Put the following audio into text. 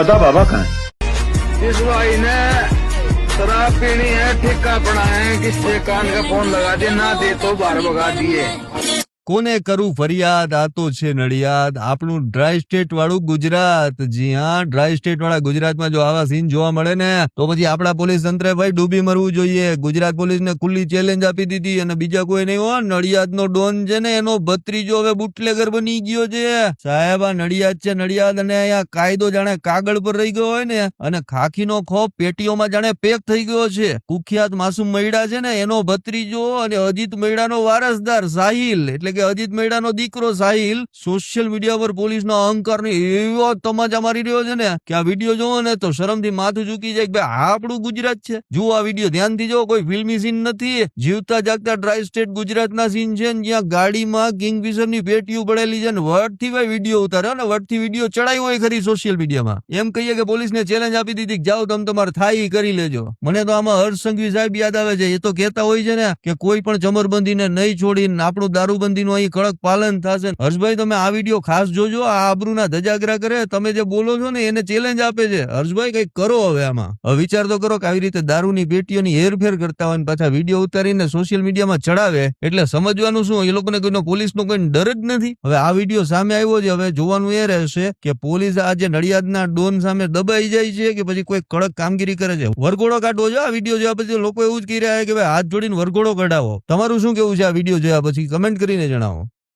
बता बाबा कहाँ है? इस भाई ने शराब पीनी है, ठेका पड़ा है, किससे कान का फोन लगा दे, ना दे तो बाहर भगा दिए। કોને કરું ફરિયાદ, આ તો છે નડિયાદ, આપણું ડ્રાય સ્ટેટ વાળું ગુજરાત. જી હા, ડ્રાય સ્ટેટ વાળા ગુજરાતમાં જો આવા સીન જોવા મળે ને તો પછી આપણા પોલીસ તંત્રે ભાઈ ડૂબી મરવું જોઈએ. ગુજરાત પોલીસને ખુલ્લી ચેલેન્જ આપી દીધી અને બીજા કોઈ નહીં હો. નડિયાદનો ડોન છે ને એનો ભત્રીજો હવે બુટલેગર બની ગયો છે. સાહેબ આ નડિયાદ છે, નડિયાદ, અને અહીંયા કાયદો જાણે કાગળ પર રહી ગયો હોય ને અને ખાખીનો ખોફ પેટીઓમાં જાણે પેક થઈ ગયો છે. કુખ્યાત માસૂમ મૈડા છે ને એનો ભત્રીજો અને અજીત મૈડાનો વારસદાર સાહિલ, એટલે કે અજીત મૈડાનો દીકરો સાહિલ સોશિયલ મીડિયા પર પોલીસનો અહંકારને એવો તમાચા મારી રહ્યો છે ને કે આ વિડીયો જોવો ને તો શરમથી માથું ઝૂકી જાય કે ભાઈ આ આપણું ગુજરાત છે. જુઓ આ વિડીયો ધ્યાનથી જો, કોઈ ફિલ્મી સીન નથી, જીવતા જાગતા ડ્રાય સ્ટેટ ગુજરાતના સીન છે. જ્યાં ગાડીમાં કિંગફિશરની પેટીઓ પડેલી છે ને વટથી ભાઈ વિડીયો ઉતાર્યો ને વટથી વિડીયો ચડાવ્યો હોય ખરી સોશિયલ મીડિયામાં. એમ કહીએ કે પોલીસને ચેલેન્જ આપી દીધી કે જાઓ તમે તમારે થાય કરી લેજો. મને તો આમાં હર્ષ સંઘવી સાહેબ યાદ આવે છે. એ તો કહેતા હોય છે ને કે કોઈ પણ ચમરબંધીને નહીં છોડીને આપણું દારૂબંધીનું અહીં કડક પાલન થશે. હર્ષભાઈ તમે આ વિડીયો ખાસ જોજો, આ આબરૂના ધજાગરા કરે. તમે જે બોલો છો ને એને ચેલેન્જ આપે છે. હર્ષભાઈ કઈક કરો હવે આમાં. હવે વિચાર તો કરો કે આવી રીતે દારૂની પેટીઓની હેરફેર કરતા હોય પાછા વિડીયો ઉતારીને સોશિયલ મીડિયામાં ચડાવે એટલે સમજવાનું શું? એ લોકોને કોઈનો પોલીસનો કોઈ ડર જ નથી. હવે આ વિડીયો સામે આવ્યો છે, હવે જોવાનું એ રહેશે કે પોલીસ આજે નડિયાદના ડોન સામે દબાઈ જાય છે કે પછી કોઈ કડક કામગીરી કરે છે. વરઘોડો કાઢવો છે આ વિડીયો જોયા પછી. લોકો એવું જ કહી રહ્યા છે કે ભાઈ હાથ જોડીને વરઘોડો કઢાવો. તમારું શું કેવું છે આ વિડીયો જોયા પછી? કમેન્ટ કરીને જણાવો.